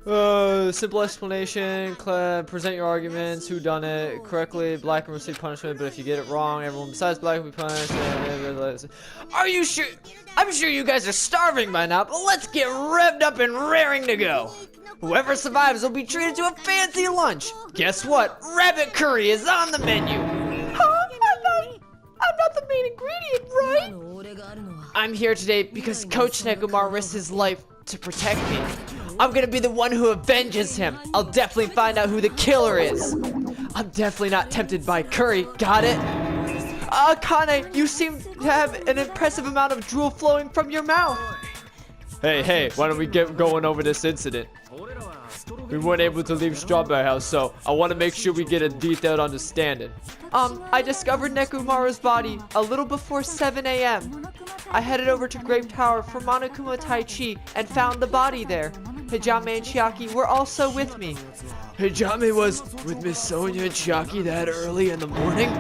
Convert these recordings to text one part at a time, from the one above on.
Simple explanation, present your arguments, who done it, correctly, black will receive punishment, but if you get it wrong, everyone besides black will be punished. Are you sure? I'm sure you guys are starving by now, but let's get revved up and raring to go. Whoever survives will be treated to a fancy lunch. Guess what? Rabbit curry is on the menu. Huh? I'm not the main ingredient, right? I'm here today because Coach Nekumar risked his life to protect me. I'm gonna be the one who avenges him. I'll definitely find out who the killer is. I'm definitely not tempted by curry, got it? Kane, you seem to have an impressive amount of drool flowing from your mouth. Hey, why don't we get going over this incident? We weren't able to leave Strawberry House, so I want to make sure we get a detailed understanding. I discovered Nekumaru's body a little before 7 a.m. I headed over to Grape Tower for Monokuma Tai Chi and found the body there. Hijame and Chiaki were also with me. Hijame was with Miss Sonia and Chiaki that early in the morning?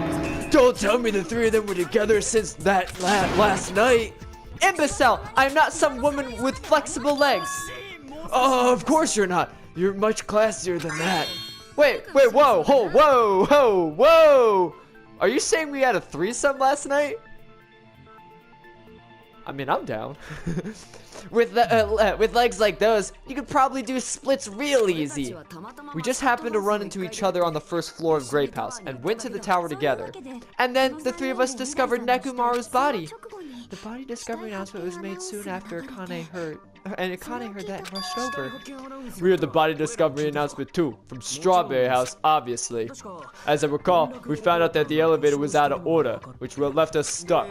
Don't tell me the three of them were together since that last night. Imbecile! I'm not some woman with flexible legs. Oh, of course you're not. You're much classier than that. Wait, whoa. Are you saying we had a threesome last night? I mean, I'm down. With legs like those, you could probably do splits real easy. We just happened to run into each other on the first floor of Grape House and went to the tower together. And then the three of us discovered Nekumaru's body. The body discovery announcement was made soon after Kane heard that and rushed over. We heard the body discovery announcement too, from Strawberry House, obviously. As I recall, we found out that the elevator was out of order, which left us stuck.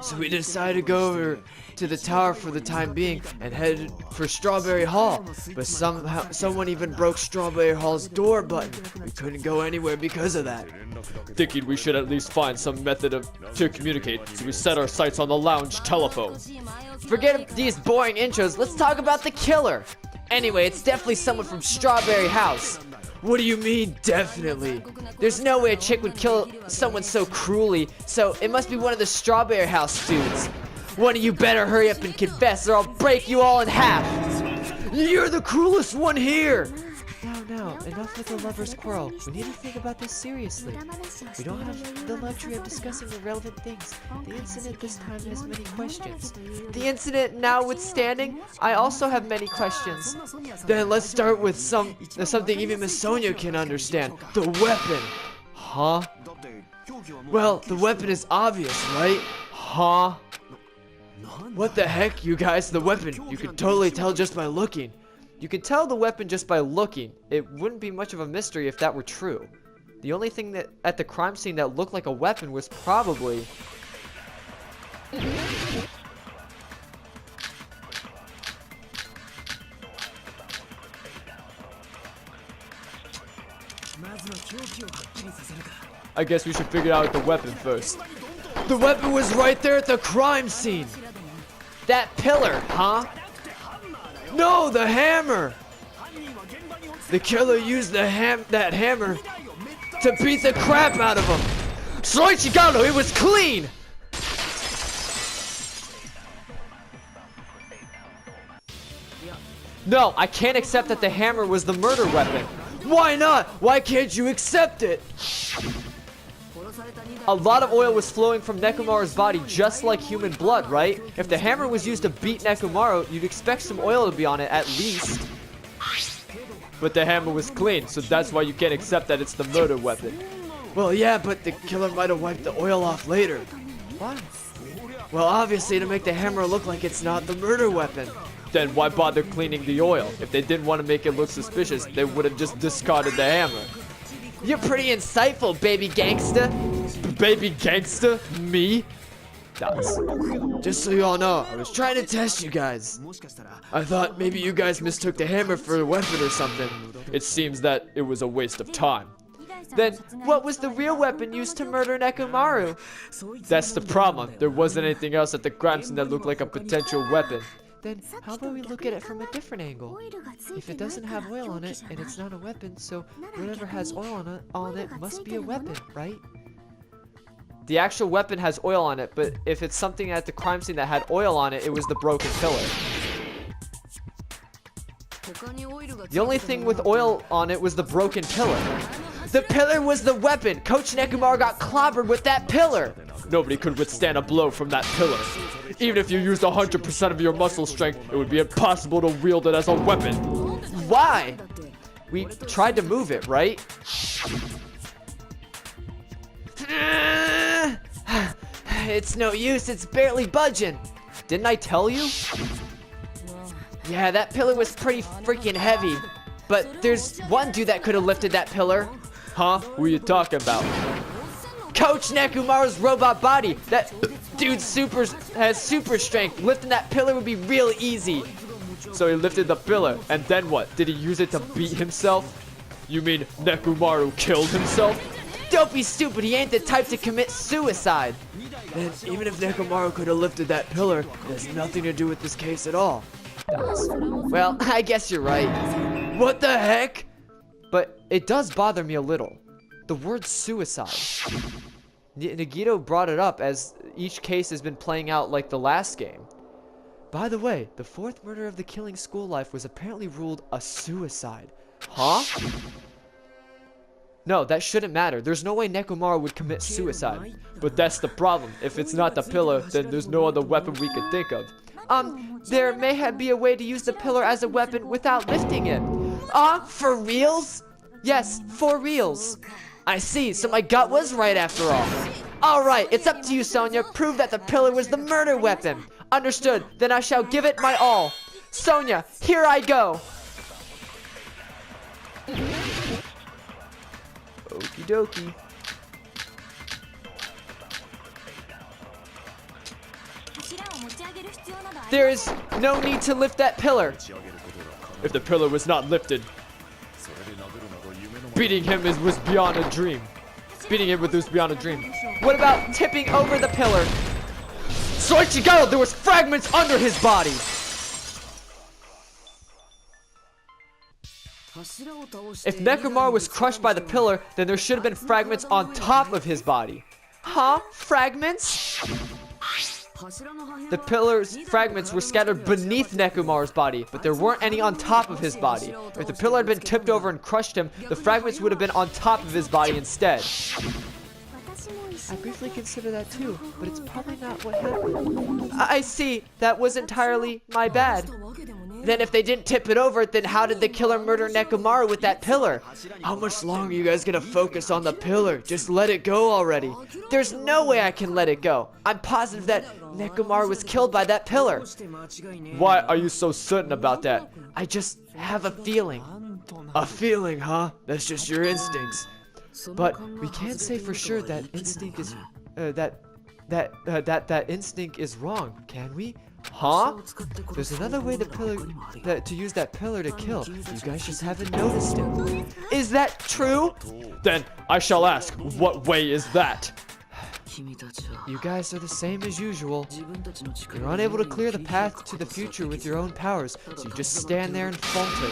So we decided to go over to the tower for the time being and headed for Strawberry Hall. But someone even broke Strawberry Hall's door button. We couldn't go anywhere because of that. Thinking we should at least find some method to communicate, so we set our sights on the lounge telephone. Forget these boring intros, let's talk about the killer. Anyway, it's definitely someone from Strawberry House. What do you mean, definitely? There's no way a chick would kill someone so cruelly, so it must be one of the Strawberry House dudes. One of you better hurry up and confess, or I'll break you all in half. You're the cruelest one here! Now, enough with the lover's quarrel. We need to think about this seriously. We don't have the luxury of discussing irrelevant things. The incident this time has many questions. The incident notwithstanding, I also have many questions. Then let's start with something even Miss Sonia can understand. The weapon. Huh? Well, the weapon is obvious, right? Huh? What the heck, you guys? The weapon. You can totally tell just by looking. You could tell the weapon just by looking. It wouldn't be much of a mystery if that were true. The only thing that at the crime scene that looked like a weapon was probably... I guess we should figure out the weapon first. The weapon was right there at the crime scene! That pillar, huh? No, the hammer! The killer used that hammer to beat the crap out of him! Soichigano, it was clean! No, I can't accept that the hammer was the murder weapon. Why not? Why can't you accept it? A lot of oil was flowing from Nekumaru's body just like human blood, right? If the hammer was used to beat Nekumaru, you'd expect some oil to be on it at least. But the hammer was clean, so that's why you can't accept that it's the murder weapon. Well, yeah, but the killer might have wiped the oil off later. What? Well, obviously to make the hammer look like it's not the murder weapon. Then why bother cleaning the oil? If they didn't want to make it look suspicious, they would have just discarded the hammer. You're pretty insightful, baby gangster. Baby gangster? Me? Just so you all know, I was trying to test you guys. I thought maybe you guys mistook the hammer for a weapon or something. It seems that it was a waste of time. Then, what was the real weapon used to murder Nekumaru? That's the problem. There wasn't anything else at the crime scene that looked like a potential weapon. Then how about we look at it from a different angle? If it doesn't have oil on it, and it's not a weapon, so whatever has oil on it must be a weapon, right? The actual weapon has oil on it, but if it's something at the crime scene that had oil on it, it was the broken pillar. The only thing with oil on it was the broken pillar. The pillar was the weapon! Coach Nekomaru got clobbered with that pillar! Nobody could withstand a blow from that pillar. Even if you used 100% of your muscle strength, it would be impossible to wield it as a weapon. Why? We tried to move it, right? It's no use, it's barely budging. Didn't I tell you? Yeah, that pillar was pretty freaking heavy. But there's one dude that could have lifted that pillar. Huh? Who are you talking about? Coach Nekomaru's robot body. That dude has super strength. Lifting that pillar would be real easy. So he lifted the pillar, and then what? Did he use it to beat himself? You mean Nekomaru killed himself? Don't be stupid, he ain't the type to commit suicide. And even if Nekomaru could have lifted that pillar, it has nothing to do with this case at all. Well, I guess you're right. What the heck? But it does bother me a little. The word suicide. Nagito brought it up as each case has been playing out like the last game. By the way, the fourth murder of the Killing School Life was apparently ruled a suicide. Huh? No, that shouldn't matter. There's no way Nekomaru would commit suicide. But that's the problem. If it's not the pillar, then there's no other weapon we could think of. There may be a way to use the pillar as a weapon without lifting it. For reals? Yes, for reals. I see, so my gut was right after all. Alright, it's up to you, Sonia. Prove that the pillar was the murder weapon. Understood, then I shall give it my all. Sonia, here I go. Okie dokie. There is no need to lift that pillar. If the pillar was not lifted, beating him was beyond a dream. Beating him was beyond a dream. What about tipping over the pillar? Soichigao, there was fragments under his body. If Nekomaru was crushed by the pillar, then there should have been fragments on top of his body. Huh? Fragments? The pillar's fragments were scattered beneath Nekomaru's body, but there weren't any on top of his body. If the pillar had been tipped over and crushed him, the fragments would have been on top of his body instead. I briefly considered that too, but it's probably not what happened. I see. That was entirely my bad. Then if they didn't tip it over, then how did the killer murder Nekomaru with that pillar? How much longer are you guys gonna focus on the pillar? Just let it go already. There's no way I can let it go. I'm positive that Nekomaru was killed by that pillar. Why are you so certain about that? I just have a feeling. A feeling, huh? That's just your instincts. But we can't say for sure that instinct is that instinct is wrong, can we? Huh? There's another way to use that pillar to kill. You guys just haven't noticed it. Is that true? Then I shall ask, what way is that? You guys are the same as usual. You're unable to clear the path to the future with your own powers, so you just stand there and falter.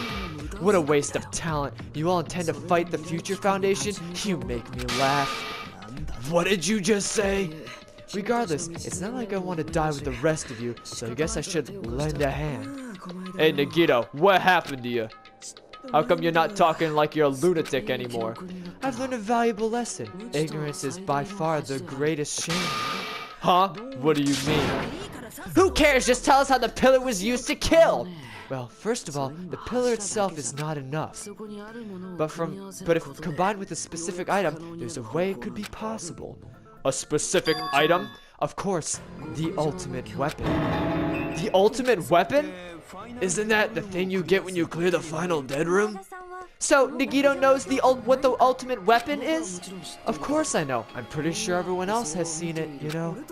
What a waste of talent. You all intend to fight the Future Foundation? You make me laugh. What did you just say? Regardless, it's not like I want to die with the rest of you, so I guess I should lend a hand. Hey Nagito, what happened to you? How come you're not talking like you're a lunatic anymore? I've learned a valuable lesson. Ignorance is by far the greatest shame. Huh? What do you mean? Who cares? Just tell us how the pillar was used to kill! Well, first of all, the pillar itself is not enough. But if combined with a specific item, there's a way it could be possible. A specific item? Of course, the ultimate weapon. The ultimate weapon? Isn't that the thing you get when you clear the final dead room? So, Nagito knows what the ultimate weapon is? Of course I know. I'm pretty sure everyone else has seen it, you know.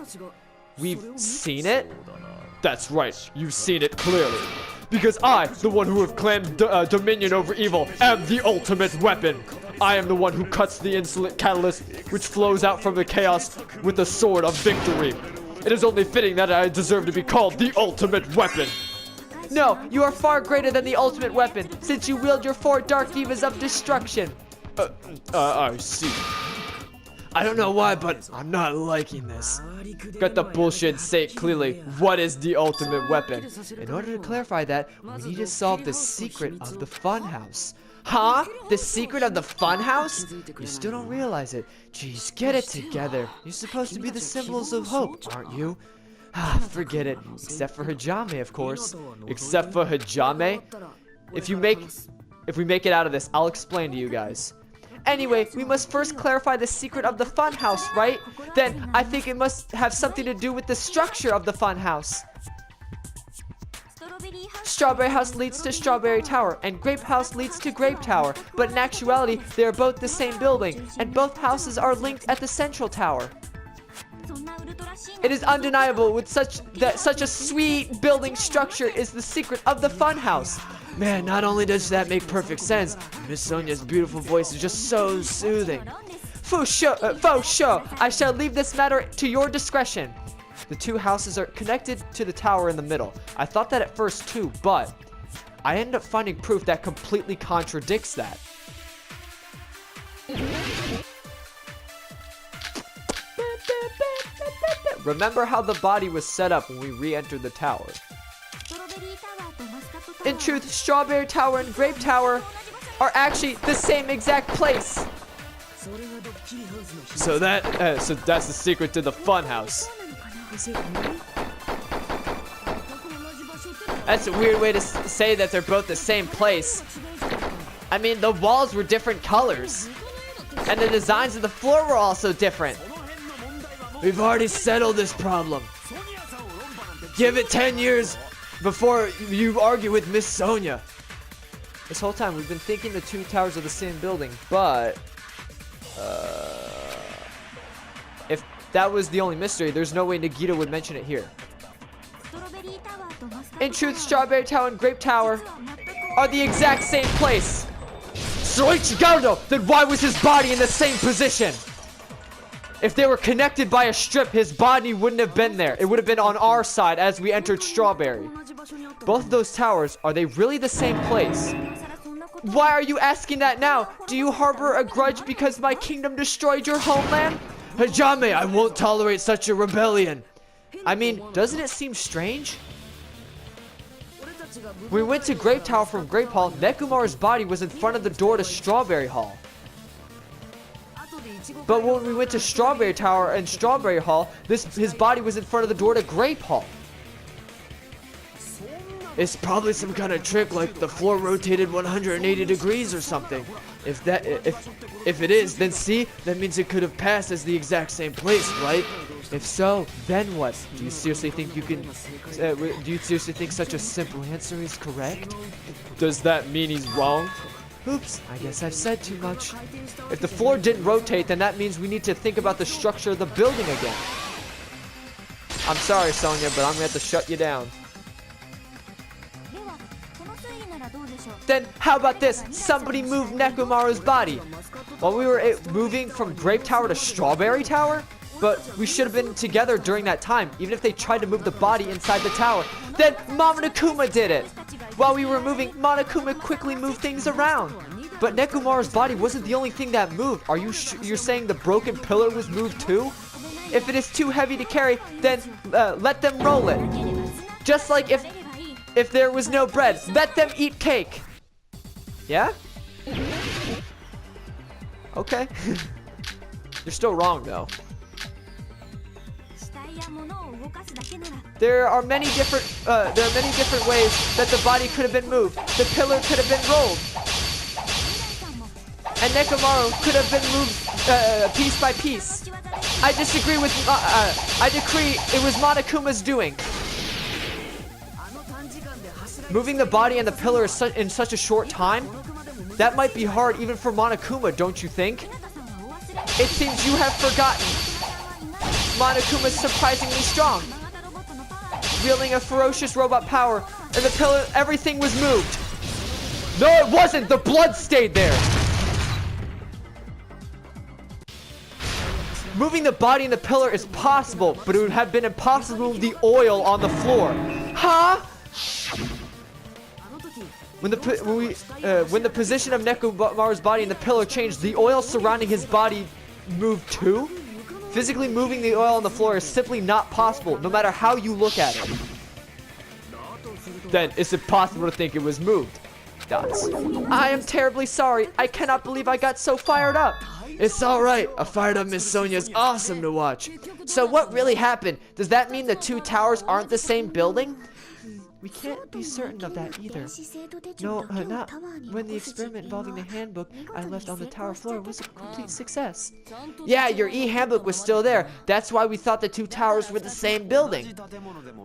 We've seen it? That's right, you've seen it clearly. Because I, the one who have claimed dominion over evil, am the ultimate weapon. I am the one who cuts the insolent catalyst which flows out from the chaos with the sword of victory. It is only fitting that I deserve to be called the ultimate weapon. No, you are far greater than the ultimate weapon, since you wield your 4 dark divas of destruction. I see. I don't know why, but I'm not liking this. Got the bullshit and say it clearly. What is the ultimate weapon? In order to clarify that, we need to solve the secret of the funhouse. Huh? The secret of the funhouse? You still don't realize it. Jeez, get it together. You're supposed to be the symbols of hope, aren't you? Ah, forget it. Except for Hajime, of course. Except for Hajime? If we make it out of this, I'll explain to you guys. Anyway, we must first clarify the secret of the funhouse, right? Then, I think it must have something to do with the structure of the funhouse. Strawberry House leads to Strawberry Tower, and Grape House leads to Grape Tower. But in actuality, they are both the same building, and both houses are linked at the central tower. It is undeniable with such a sweet building structure is the secret of the funhouse. Man, not only does that make perfect sense, Miss Sonia's beautiful voice is just so soothing. Faux show, I shall leave this matter to your discretion. The two houses are connected to the tower in the middle. I thought that at first too, but I ended up finding proof that completely contradicts that. Remember how the body was set up when we re-entered the tower? In truth, Strawberry Tower and Grape Tower are actually the same exact place. So that's the secret to the funhouse. Is it really? That's a weird way to say that they're both the same place. I mean, the walls were different colors, and the designs of the floor were also different. We've already settled this problem. Give it 10 years before you argue with Miss Sonia. This whole time we've been thinking the two towers are the same building, but if that was the only mystery, there's no way Nagita would mention it here. In truth, Strawberry Tower and Grape Tower are the exact same place. Soichigaru, then why was his body in the same position? If they were connected by a strip, his body wouldn't have been there. It would have been on our side as we entered Strawberry. Both of those towers, are they really the same place? Why are you asking that now? Do you harbor a grudge because my kingdom destroyed your homeland? Hajime, I won't tolerate such a rebellion. I mean, doesn't it seem strange? We went to Grape Tower from Grape Hall. Nekomaru's body was in front of the door to Strawberry Hall. But when we went to Strawberry Tower and Strawberry Hall, his body was in front of the door to Grape Hall. It's probably some kind of trick, like the floor rotated 180 degrees or something. If it is, then see, that means it could have passed as the exact same place, right? If so, then what? Do you seriously think such a simple answer is correct? Does that mean he's wrong? Oops, I guess I've said too much. If the floor didn't rotate, then that means we need to think about the structure of the building again. I'm sorry, Sonia, but I'm gonna have to shut you down. Then, how about this? Somebody move Nekomaru's body. While we were moving from Grape Tower to Strawberry Tower? But we should have been together during that time, even if they tried to move the body inside the tower. Then Monokuma did it! While we were moving, Monokuma quickly moved things around. But Nekomaru's body wasn't the only thing that moved. Are you you're saying the broken pillar was moved too? If it is too heavy to carry, then let them roll it. Just like if there was no bread, let them eat cake. Yeah? Okay. You're still wrong though. There are many different ways that the body could have been moved. The pillar could have been rolled, and Nekomaru could have been moved piece by piece. I disagree with. I decree it was Monokuma's doing. Moving the body and the pillar in such a short time, that might be hard even for Monokuma, don't you think? It seems you have forgotten. Monokuma's surprisingly strong, wielding a ferocious robot power, and the pillar, everything was moved. No, it wasn't! The blood stayed there! Moving the body and the pillar is possible, but it would have been impossible with the oil on the floor. Huh? When the position of Nekomaru's body and the pillar changed, the oil surrounding his body move too? Physically moving the oil on the floor is simply not possible, no matter how you look at it. Then is it possible to think it was moved? Dots. I am terribly sorry. I cannot believe I got so fired up. It's alright. A fired up Miss Sonia is awesome to watch. So what really happened? Does that mean the two towers aren't the same building? We can't be certain of that either. No, not when the experiment involving the handbook I left on the tower floor was a complete success. Yeah, your e-handbook was still there. That's why we thought the two towers were the same building.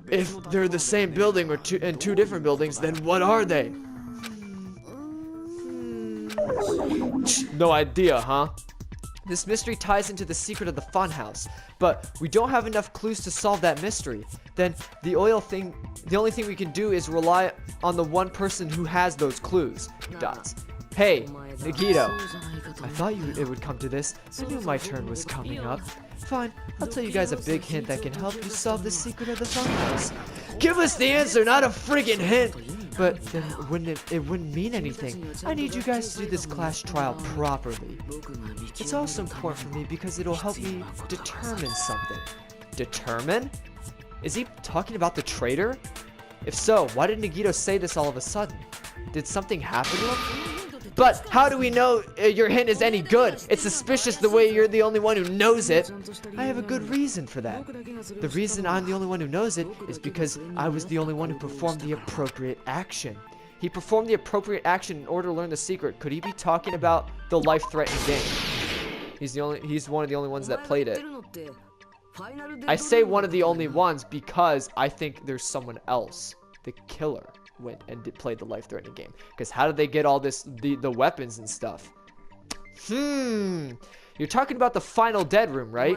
If they're the same building or in two different buildings, then what are they? No idea, huh? This mystery ties into the secret of the funhouse, but we don't have enough clues to solve that mystery. Then the only thing we can do is rely on the one person who has those clues. Dots. Hey, Nagito. I thought it would come to this. I knew my turn was coming up. Fine, I'll tell you guys a big hint that can help you solve the secret of the funhouse. Give us the answer, not a friggin' hint! But then it wouldn't mean anything. I need you guys to do this class trial properly. It's also important for me because it'll help me determine something. Determine? Is he talking about the traitor? If so, why did Nagito say this all of a sudden? Did something happen to him? But how do we know your hint is any good? It's suspicious the way you're the only one who knows it. I have a good reason for that. The reason I'm the only one who knows it is because I was the only one who performed the appropriate action. He performed the appropriate action in order to learn the secret. Could he be talking about the life-threatening game? He's one of the only ones that played it. I say one of the only ones because I think there's someone else. The killer went and played the life-threatening game. Because how did they get all this, the weapons and stuff? You're talking about the final dead room, right?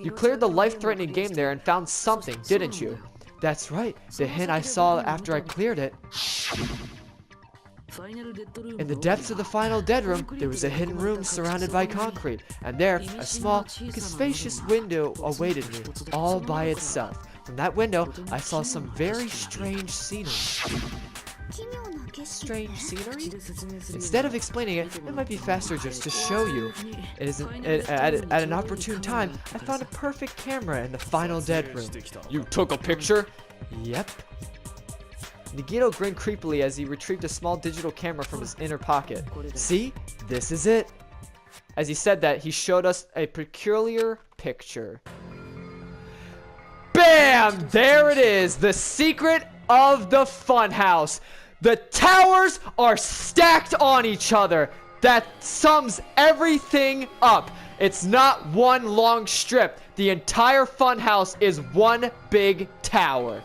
You cleared the life-threatening game there and found something, didn't you? That's right. The hint I saw after I cleared it. In the depths of the final dead room, there was a hidden room surrounded by concrete. And there, a small, spacious window awaited me, all by itself. From that window, I saw some very strange scenery. Strange scenery? Instead of explaining it, it might be faster just to show you. At an opportune time, I found a perfect camera in the final dead room. You took a picture? Yep. Nagito grinned creepily as he retrieved a small digital camera from his inner pocket. See? This is it. As he said that, he showed us a peculiar picture. Bam! There it is! The secret of the funhouse. The towers are stacked on each other. That sums everything up. It's not one long strip. The entire funhouse is one big tower.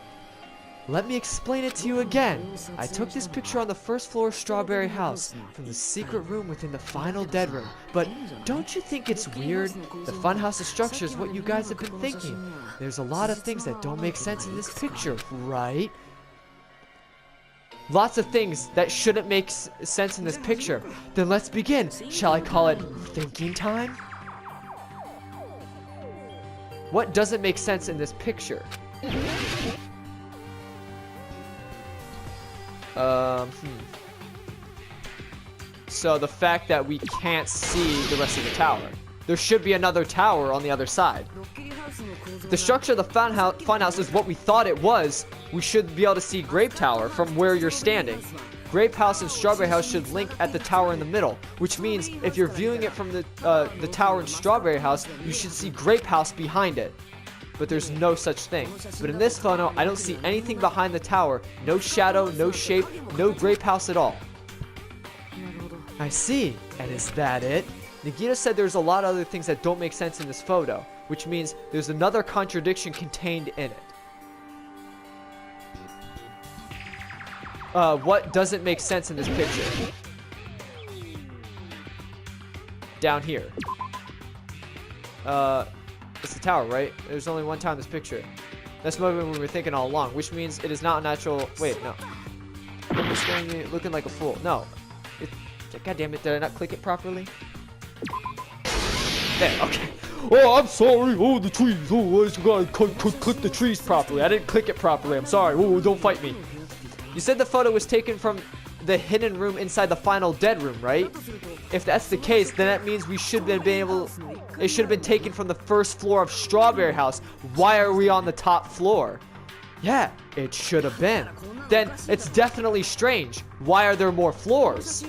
Let me explain it to you again. I took this picture on the first floor of Strawberry House from the secret room within the final dead room. But don't you think it's weird? The funhouse's structure is what you guys have been thinking. There's a lot of things that don't make sense in this picture, right? Lots of things that shouldn't make sense in this picture. Then let's begin. Shall I call it thinking time? What doesn't make sense in this picture? So the fact that we can't see the rest of the tower. There should be another tower on the other side. The structure of the funhouse is what we thought it was. We should be able to see Grape Tower from where you're standing. Grape House and Strawberry House should link at the tower in the middle, which means if you're viewing it from the tower in Strawberry House, you should see Grape House behind it. But there's no such thing. But in this photo, I don't see anything behind the tower. No shadow, no shape, no Grape House at all. I see. And is that it? Nagito said there's a lot of other things that don't make sense in this photo, which means there's another contradiction contained in it. What doesn't make sense in this picture? Down here. It's the tower, right? There's only one tower in this picture. That's what we were thinking all along, which means it is not a natural... Wait, no. Looking like a fool. No. God damn it, did I not click it properly? There, okay. Oh, I'm sorry. Oh, the trees. Oh, I just gotta click the trees properly. I didn't click it properly. I'm sorry. Oh, don't fight me. You said the photo was taken from the hidden room inside the final dead room, right? If that's the case, then that means we should have been able... it should have been taken from the first floor of Strawberry House. Why are we on the top floor? Yeah, it should have been. Then it's definitely strange. Why are there more floors?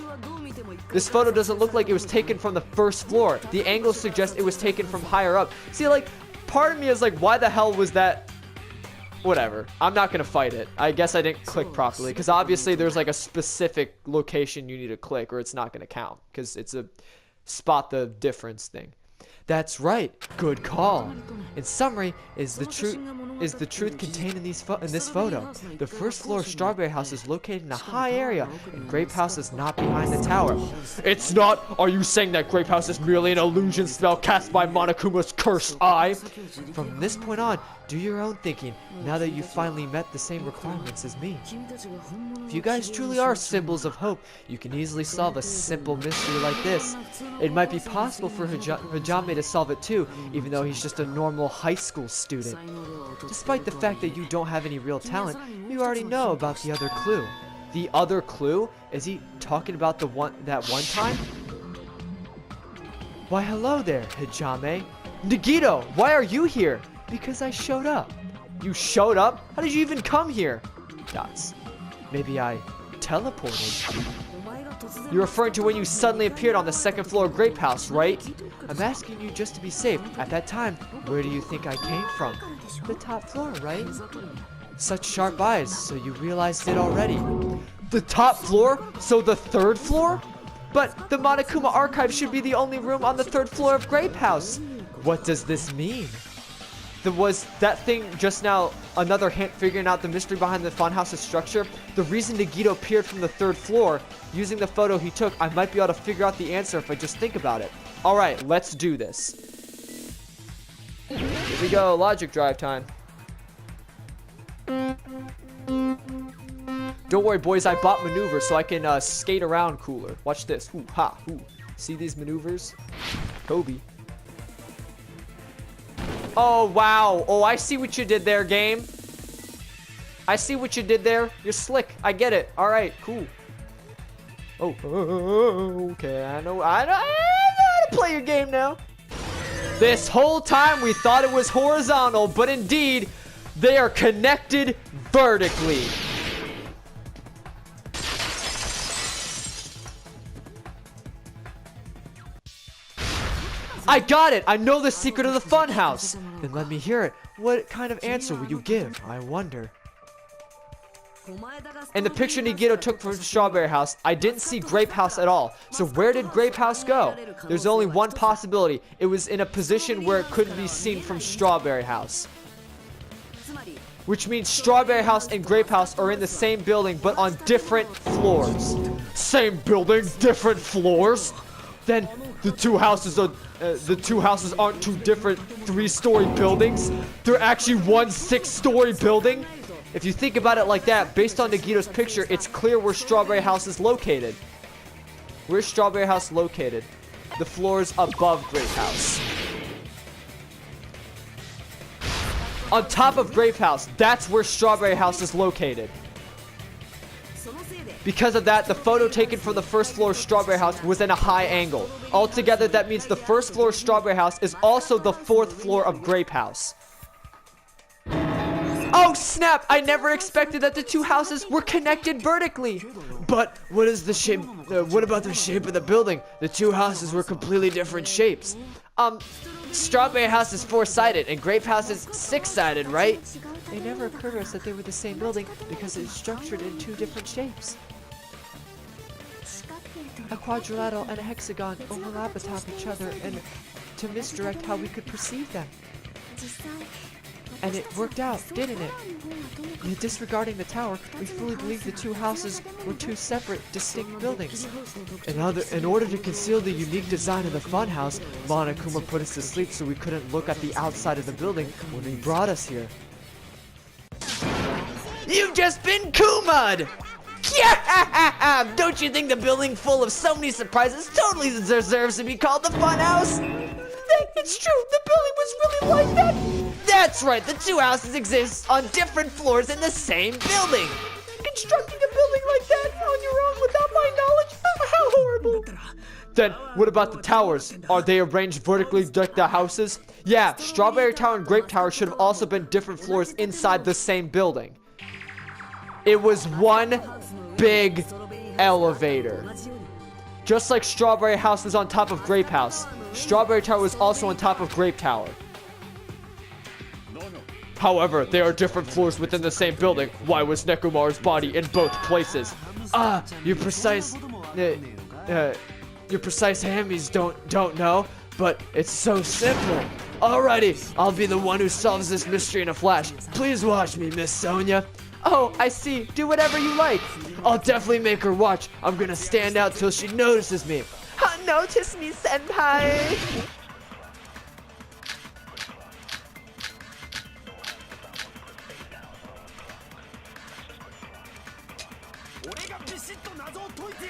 This photo doesn't look like it was taken from the first floor. The angles suggest it was taken from higher up. See, like, part of me is like, why the hell was that? Whatever. I'm not gonna fight it. I guess I didn't click properly, because obviously there's like a specific location you need to click or it's not gonna count, because it's a spot the difference thing. That's right. Good call. In summary, is the truth contained in this photo. The first floor of Strawberry House is located in a high area, and Grape House is not behind the tower. It's not? Are you saying that Grape House is merely an illusion spell cast by Monokuma's cursed eye? From this point on, do your own thinking, now that you finally met the same requirements as me. If you guys truly are symbols of hope, you can easily solve a simple mystery like this. It might be possible for Hajime to solve it too, even though he's just a normal high school student. Despite the fact that you don't have any real talent, you already know about the other clue. The other clue? Is he talking about that one time? Why hello there, Hajime. Nagito, why are you here? Because I showed up. You showed up? How did you even come here? Dots. Maybe I teleported. You're referring to when you suddenly appeared on the second floor of Grape House, right? I'm asking you just to be safe. At that time, where do you think I came from? The top floor, right? Such sharp eyes, so you realized it already. The top floor? So the third floor? But the Monokuma archive should be the only room on the third floor of Grape House. What does this mean? Was that thing just now another hint figuring out the mystery behind the funhouse's structure? The reason Nagito appeared from the third floor, using the photo he took, I might be able to figure out the answer if I just think about it. Alright, let's do this. Here we go, logic drive time. Don't worry, boys, I bought maneuvers so I can skate around cooler. Watch this. Ooh, ha, ooh. See these maneuvers? Kobe. Oh, wow. Oh, I see what you did there, game. I see what you did there. You're slick. I get it. All right, cool. Oh, okay. I know how to play your game now. This whole time we thought it was horizontal, but indeed, they are connected vertically. I got it! I know the secret of the funhouse! Then let me hear it. What kind of answer will you give? I wonder. In the picture Nagito took from Strawberry House, I didn't see Grape House at all. So where did Grape House go? There's only one possibility. It was in a position where it couldn't be seen from Strawberry House. Which means Strawberry House and Grape House are in the same building, but on different floors. Same building, different floors? Then the two houses aren't two different 3-story buildings. They're actually one 6-story building. If you think about it like that, based on Nagito's picture, it's clear where Strawberry House is located. Where's Strawberry House located? The floors above Grape House. On top of Grape House, that's where Strawberry House is located. Because of that, the photo taken from the first floor of Strawberry House was in a high angle. Altogether, that means the first floor of Strawberry House is also the 4th floor of Grape House. Oh snap! I never expected that the two houses were connected vertically. But what is the shape? What about the shape of the building? The two houses were completely different shapes. Strawberry House is 4-sided and Grape House is 6-sided, right? It never occurred to us that they were the same building because it's structured in 2 different shapes. A quadrilateral and a hexagon overlap atop each other and to misdirect how we could perceive them. And it worked out, didn't it? Disregarding the tower, we fully believed the two houses were 2 separate, distinct buildings. In order to conceal the unique design of the funhouse, Monokuma put us to sleep so we couldn't look at the outside of the building when he brought us here. You've just been Kuma'd! Yeah! Don't you think the building full of so many surprises totally deserves to be called the funhouse? It's true, the building was really like that. That's right, the two houses exist on different floors in the same building. Constructing a building like that on your own without my knowledge? How horrible. Then what about the towers? Are they arranged vertically like the houses? Yeah, Strawberry Tower and Grape Tower should have also been different floors inside the same building. It was one big elevator. Just like Strawberry House was on top of Grape House, Strawberry Tower was also on top of Grape Tower. However, they are different floors within the same building. Why was Nekomaru's body in both places? Your precise hammies don't know, but it's so simple. Alrighty, I'll be the one who solves this mystery in a flash. Please watch me, Miss Sonia. Oh, I see. Do whatever you like. I'll definitely make her watch. I'm gonna stand out till she notices me. Notice me, senpai.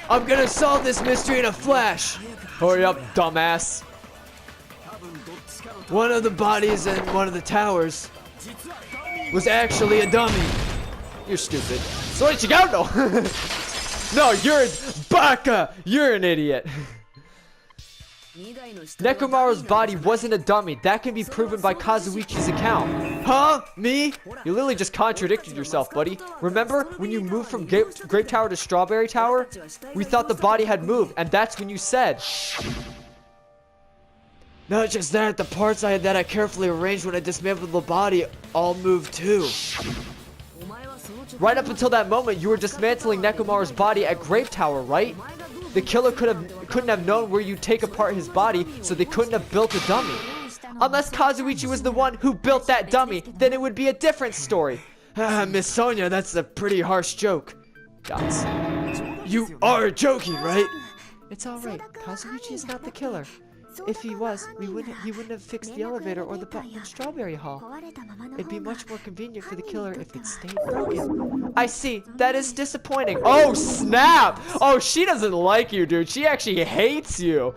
I'm gonna solve this mystery in a flash. Hurry up, dumbass. One of the bodies in one of the towers was actually a dummy. You're stupid. Soichigato! No, you're baka! You're an idiot. Nekomaru's body wasn't a dummy. That can be proven by Kazuichi's account. Huh? Me? You literally just contradicted yourself, buddy. Remember when you moved from Grape Tower to Strawberry Tower? We thought the body had moved, and that's when you said. Not just that, the parts that I carefully arranged when I dismantled the body all moved too. Right up until that moment, you were dismantling Nekomaru's body at Grape Tower, right? The killer couldn't have known where you take apart his body, so they couldn't have built a dummy. Unless Kazuichi was the one who built that dummy, then it would be a different story. Miss Sonia, that's a pretty harsh joke. Dots. You are joking, right? It's alright. Kazuichi is not the killer. If he was, he wouldn't have fixed the elevator or the button in Strawberry Hall. It'd be much more convenient for the killer if it stayed broken. I see. That is disappointing. Oh, snap! Oh, she doesn't like you, dude. She actually hates you.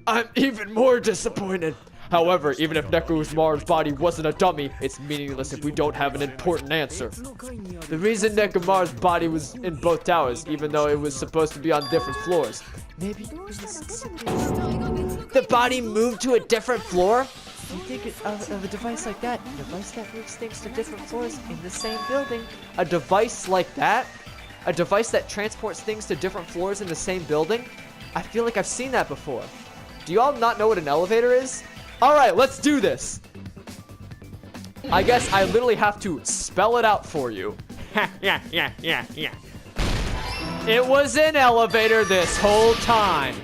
I'm even more disappointed. However, even if Nekomaru's body wasn't a dummy, it's meaningless if we don't have an important answer. The reason Nekomaru's body was in both towers, even though it was supposed to be on different floors. Maybe it was the body moved to a different floor? You think of a device like that, a device that moves things to different floors in the same building. A device like that? A device that transports things to different floors in the same building? I feel like I've seen that before. Do you all not know what an elevator is? Alright, let's do this. I guess I literally have to spell it out for you. Yeah. It was an elevator this whole time.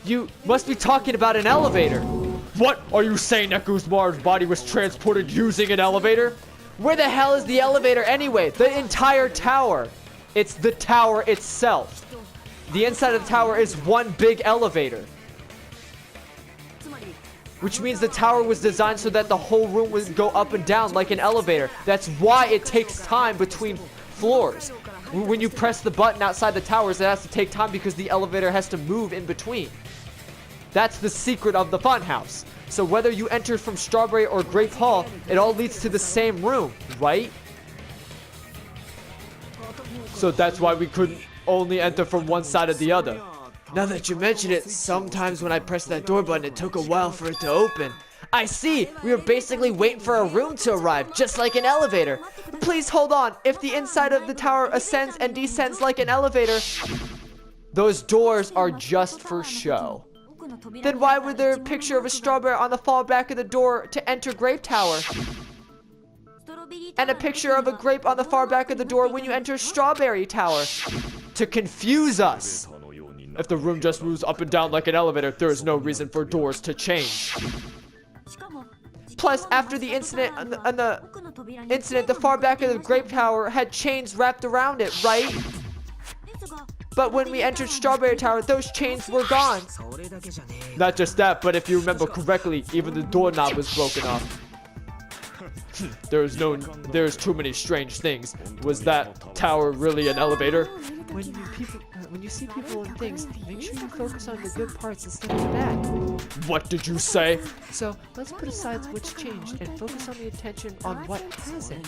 You must be talking about an elevator. What? Are you saying Nekomaru's body was transported using an elevator? Where the hell is the elevator anyway? The entire tower. It's the tower itself. The inside of the tower is one big elevator. Which means the tower was designed so that the whole room would go up and down like an elevator. That's why it takes time between floors. When you press the button outside the towers, it has to take time because the elevator has to move in between. That's the secret of the funhouse. So whether you enter from Strawberry or Grape Hall, it all leads to the same room, right? So that's why we couldn't only enter from one side or the other. Now that you mention it, sometimes when I pressed that door button, it took a while for it to open. I see! We were basically waiting for a room to arrive, just like an elevator. Please hold on. If the inside of the tower ascends and descends like an elevator, those doors are just for show. Then why would there a picture of a strawberry on the far back of the door to enter Grape Tower? And a picture of a grape on the far back of the door when you enter Strawberry Tower? To confuse us. If the room just moves up and down like an elevator, there is no reason for doors to change. Plus, after the incident, the far back of the Grape Tower had chains wrapped around it, right? But when we entered Strawberry Tower, those chains were gone. Not just that, but if you remember correctly, even the doorknob was broken off. There's too many strange things. Was that tower really an elevator? When you see people and things, make sure you focus on the good parts instead of the bad. What did you say? So let's put aside what's changed and focus on the attention on what hasn't.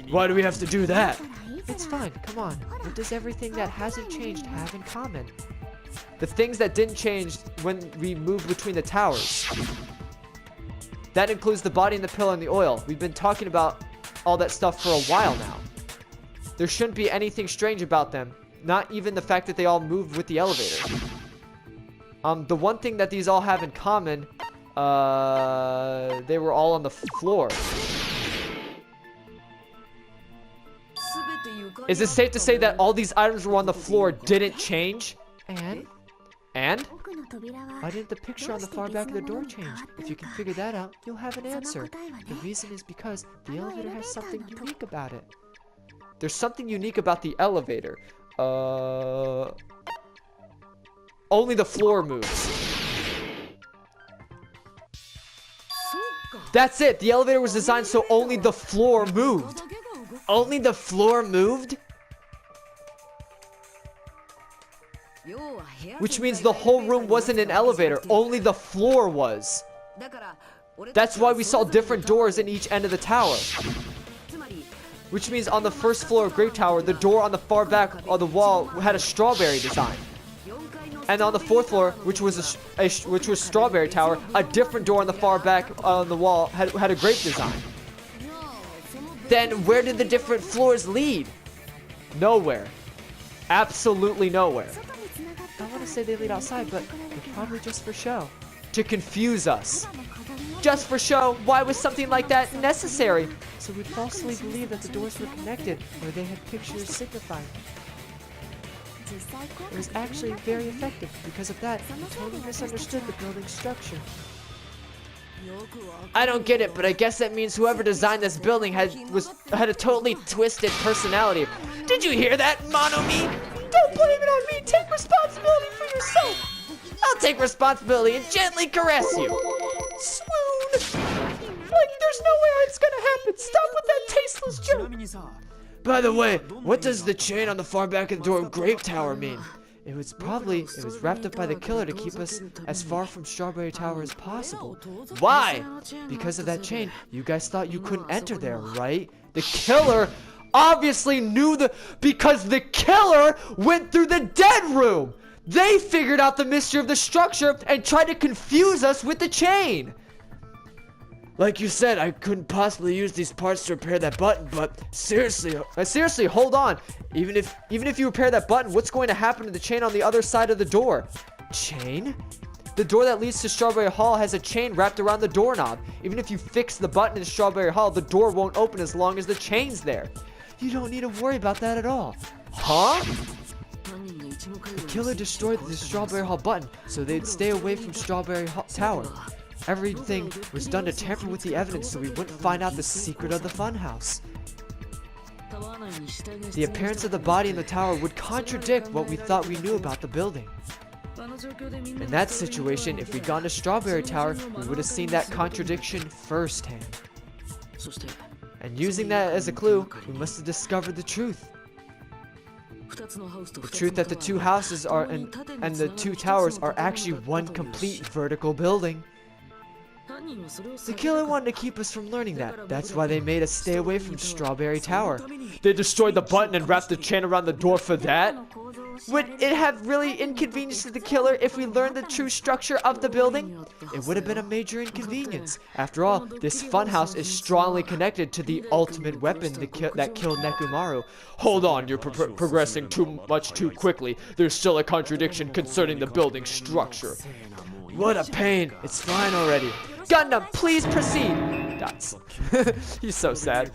Why do we have to do that? It's fine, come on. What does everything that hasn't changed have in common? The things that didn't change when we moved between the towers. That includes the body and the pillar and the oil. We've been talking about all that stuff for a while now. There shouldn't be anything strange about them. Not even the fact that they all moved with the elevator. The one thing that these all have in common, they were all on the floor. Is it safe to say that all these items were on the floor didn't change? And? Why didn't the picture on the far back of the door change? If you can figure that out, you'll have an answer. The reason is because the elevator has something unique about it. There's something unique about the elevator. Only the floor moves. That's it. The elevator was designed so only the floor moved. Only the floor moved? Which means the whole room wasn't an elevator. Only the floor was. That's why we saw different doors in each end of the tower. Which means on the first floor of Grape Tower, the door on the far back of the wall had a strawberry design. And on the fourth floor, which was Strawberry Tower, a different door on the far back on the wall had a grape design. Then where did the different floors lead? Nowhere. Absolutely nowhere. I want to say they lead outside, but they're probably just for show. To confuse us. Just for show? Why was something like that necessary? So we'd falsely believe that the doors were connected, or they had pictures signifying. It was actually very effective. Because of that, we totally misunderstood the building's structure. I don't get it, but I guess that means whoever designed this building had a totally twisted personality. Did you hear that, Monomi? Don't blame it on me. Take responsibility for yourself. I'll take responsibility and gently caress you. Swoon. Like there's no way it's gonna happen. Stop with that tasteless joke. By the way, what does the chain on the far back of the door of Grape Tower mean? It was wrapped up by the killer to keep us as far from Strawberry Tower as possible. Why? Because of that chain, you guys thought you couldn't enter there, right? The killer obviously knew because the killer went through the dead room. They figured out the mystery of the structure and tried to confuse us with the chain. Like you said, I couldn't possibly use these parts to repair that button, but seriously, hold on. Even if you repair that button, what's going to happen to the chain on the other side of the door? Chain? The door that leads to Strawberry Hall has a chain wrapped around the doorknob. Even if you fix the button in Strawberry Hall, the door won't open as long as the chain's there. You don't need to worry about that at all. Huh? The killer destroyed the Strawberry Hall button, so they'd stay away from Strawberry Tower. Everything was done to tamper with the evidence so we wouldn't find out the secret of the funhouse. The appearance of the body in the tower would contradict what we thought we knew about the building. In that situation, if we'd gone to Strawberry Tower, we would have seen that contradiction firsthand. And using that as a clue, we must have discovered the truth. The truth that the two houses are and the two towers are actually one complete vertical building. The killer wanted to keep us from learning that. That's why they made us stay away from Strawberry Tower. They destroyed the button and wrapped the chain around the door for that? Would it have really inconvenienced the killer if we learned the true structure of the building? It would have been a major inconvenience. After all, this funhouse is strongly connected to the ultimate weapon that killed Nekomaru. Hold on, you're progressing too quickly. There's still a contradiction concerning the building's structure. What a pain. It's fine already. Gundam, please proceed. Dots. He's so sad.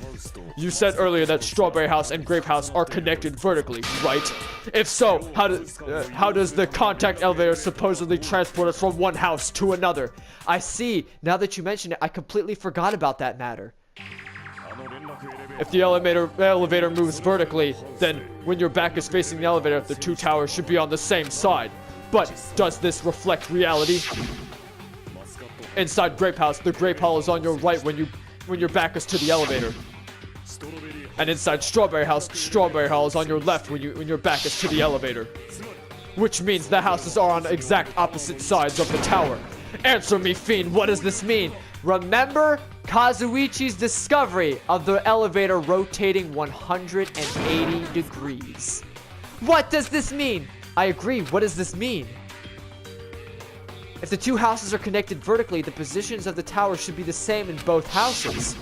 You said earlier that Strawberry House and Grape House are connected vertically, right? If so, how does the contact elevator supposedly transport us from one house to another? I see. Now that you mention it, I completely forgot about that matter. If the elevator moves vertically, then when your back is facing the elevator, the two towers should be on the same side. But does this reflect reality? Inside Grape House, the Grape Hall is on your right when when your back is to the elevator. And inside Strawberry House on your left when your back is to the elevator. Which means the houses are on exact opposite sides of the tower. Answer me, fiend, what does this mean? Remember Kazuichi's discovery of the elevator rotating 180 degrees. What does this mean? I agree, what does this mean? If the two houses are connected vertically, the positions of the tower should be the same in both houses.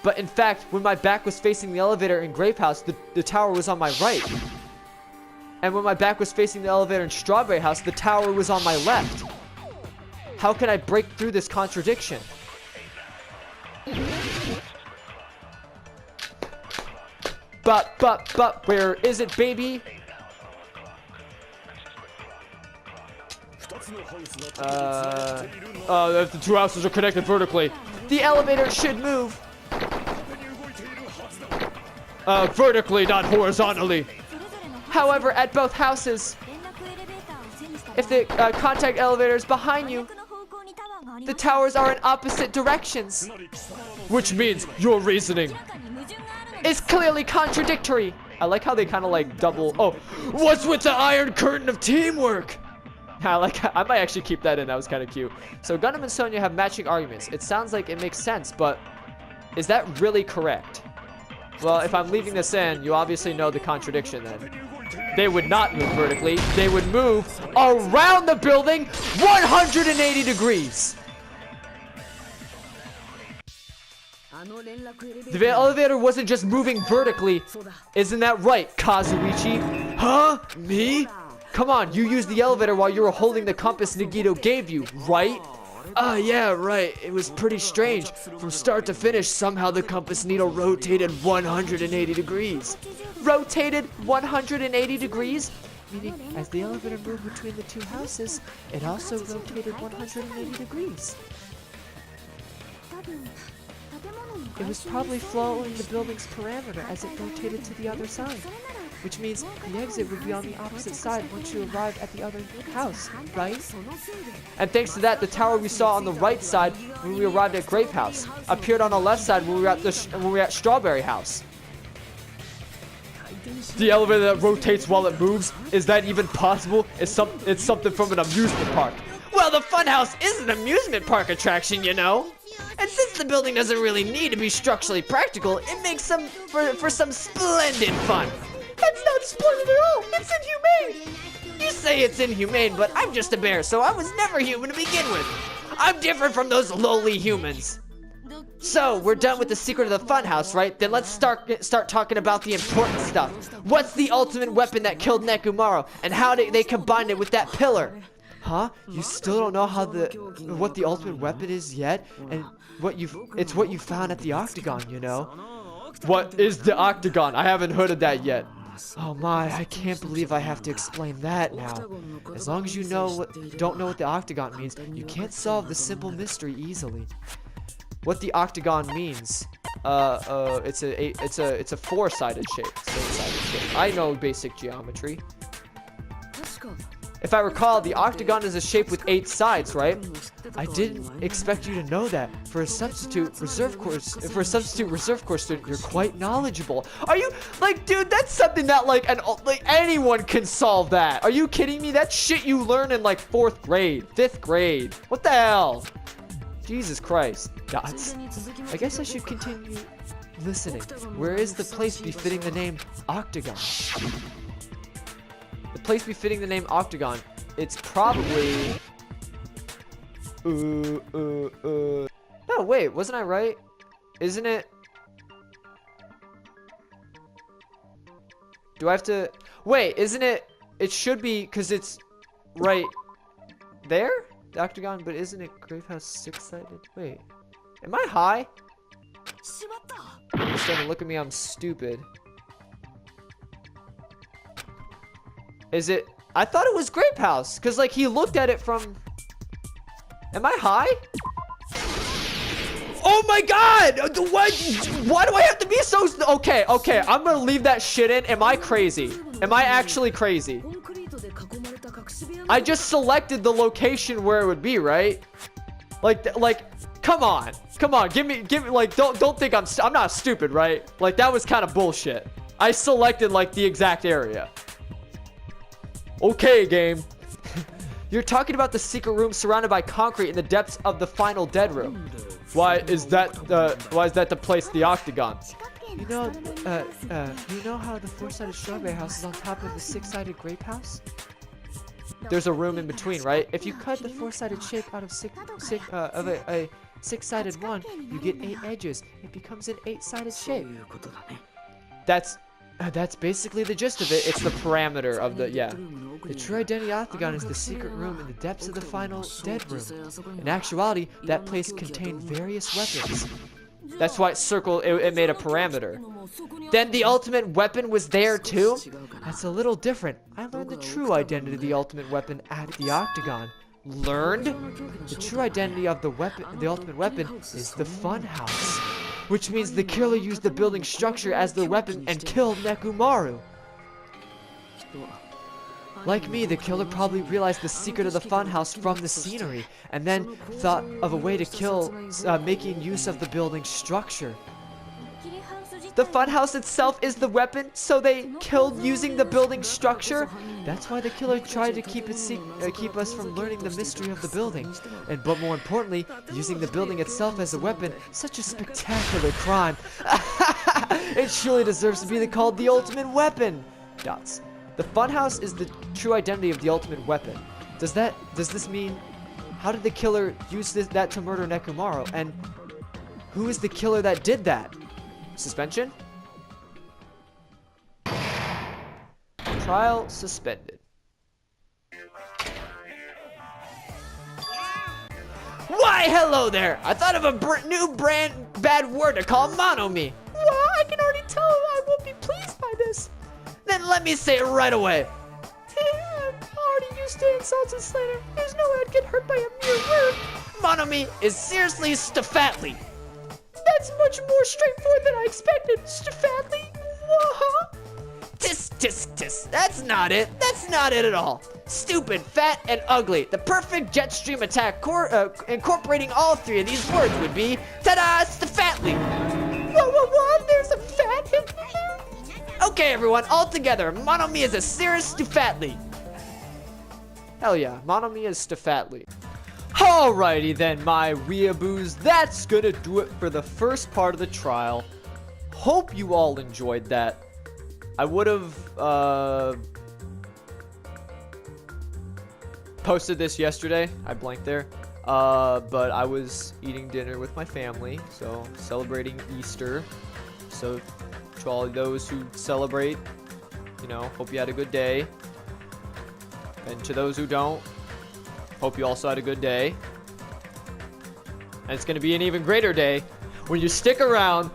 But in fact, when my back was facing the elevator in Grape House, the tower was on my right. And when my back was facing the elevator in Strawberry House, the tower was on my left. How can I break through this contradiction? But, where is it, baby? If the two houses are connected vertically, the elevator should move. Vertically, not horizontally. However, at both houses, if the contact elevator is behind you, the towers are in opposite directions. Which means your reasoning is clearly contradictory. I like how they kind of like double. Oh, what's with the iron curtain of teamwork? I might actually keep that in. That was kind of cute. So Gundam and Sonya have matching arguments. It sounds like it makes sense, but is that really correct? Well, if I'm leaving this in, you obviously know the contradiction then. They would not move vertically. They would move around the building 180 degrees. The elevator wasn't just moving vertically. Isn't that right, Kazuichi? Huh? Me? Come on, you used the elevator while you were holding the compass Nagito gave you, right? Yeah, right. It was pretty strange. From start to finish, somehow the compass needle rotated 180 degrees. Rotated 180 degrees? Meaning, as the elevator moved between the two houses, it also rotated 180 degrees. It was probably following the building's parameter as it rotated to the other side. Which means the exit would be on the opposite side once you arrived at the other house, right? And thanks to that, the tower we saw on the right side when we arrived at Grape House appeared on the left side when we were at Strawberry House. The elevator that rotates while it moves, is that even possible? It's something from an amusement park. Well, the funhouse is an amusement park attraction, you know. And since the building doesn't really need to be structurally practical, it makes for some splendid fun. That's not splendid at all. It's inhumane. You say it's inhumane, but I'm just a bear, so I was never human to begin with. I'm different from those lowly humans. So, we're done with the secret of the funhouse, right? Then let's start talking about the important stuff. What's the ultimate weapon that killed Nekomaru, and how did they combine it with that pillar? Huh? You still don't know what the ultimate weapon is yet? And it's what you found at the Octagon, you know? What is the Octagon? I haven't heard of that yet. Oh my, I can't believe I have to explain that now. As long as you don't know what the Octagon means, you can't solve the simple mystery easily. What the Octagon means? It's a four-sided shape. I know basic geometry. If I recall, the octagon is a shape with 8 sides, right? I didn't expect you to know that. For a substitute reserve course student, you're quite knowledgeable. Are you like, dude? That's something that like anyone can solve that. Are you kidding me? That's shit you learn in like 4th grade, 5th grade. What the hell? Jesus Christ. Dots. I guess I should continue listening. Where is the place befitting the name Octagon? The place befitting the name Octagon. It's probably... No, wait. Wasn't I right? Isn't it... Do I have to... Wait, isn't it... It should be, because it's right there? The Octagon, but isn't it Grave House 6-sided? Wait. Am I high? You're starting to look at me, I'm stupid. Is it? I thought it was Grape House, because like he looked at it from... Am I high? Oh my god! Why do I have to be so... Okay, I'm gonna leave that shit in. Am I crazy? Am I actually crazy? I just selected the location where it would be, right? Like, Come on, give me, like, don't think I'm not stupid, right? Like, that was kind of bullshit. I selected, like, the exact area. Okay, game. You're talking about the secret room surrounded by concrete in the depths of the final dead room. Why is that to place the octagon? You know how the four-sided strawberry house is on top of the six-sided grape house? There's a room in between, right? If you cut the four-sided shape out of a six-sided one, you get 8 edges. It becomes an 8-sided shape. That's basically the gist of it. It's the parameter of the, yeah. The true identity octagon is the secret room in the depths of the final dead room. In actuality, that place contained various weapons. That's why it made a parameter. Then the ultimate weapon was there too? That's a little different. I learned the true identity of the ultimate weapon at the octagon. Learned? The true identity of the ultimate weapon is the funhouse. Which means the killer used the building structure as their weapon and killed Nekomaru. Like me, the killer probably realized the secret of the funhouse from the scenery, and then thought of a way to kill, making use of the building structure. The funhouse itself is the weapon, so they killed using the building structure? That's why the killer tried to keep us from learning the mystery of the building. But more importantly, using the building itself as a weapon, such a spectacular crime. It surely deserves to be called the ultimate weapon. Dots. The funhouse is the true identity of the ultimate weapon. Does this mean, how did the killer use that to murder Nekomaru? And who is the killer that did that? Suspension? Trial suspended. Why, hello there! I thought of a new bad word to call Monomi. Well, I can already tell I won't be pleased by this. Then let me say it right away. I'm already used to insults and slander. There's no way I'd get hurt by a mere word. Monomi is seriously Stefatli. That's much more straightforward than I expected. Stefatli? Whoa. Tisk. That's not it. That's not it at all. Stupid, fat, and ugly. The perfect jet stream attack incorporating all 3 of these words would be, ta-da, Stefatli. Whoa, there's a fat hit there? Okay, everyone, all together, Monomi is a serious Stefatli. Hell yeah, Monomi is Stefatli. Alrighty then, my weeaboos, that's gonna do it for the first part of the trial. Hope you all enjoyed that. I would have posted this yesterday. I blanked there. But I was eating dinner with my family, so celebrating Easter. So to all those who celebrate, you know, hope you had a good day. And to those who don't, hope you also had a good day. And it's going to be an even greater day when you stick around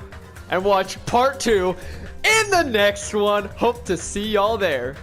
and watch part 2 in the next one. Hope to see y'all there.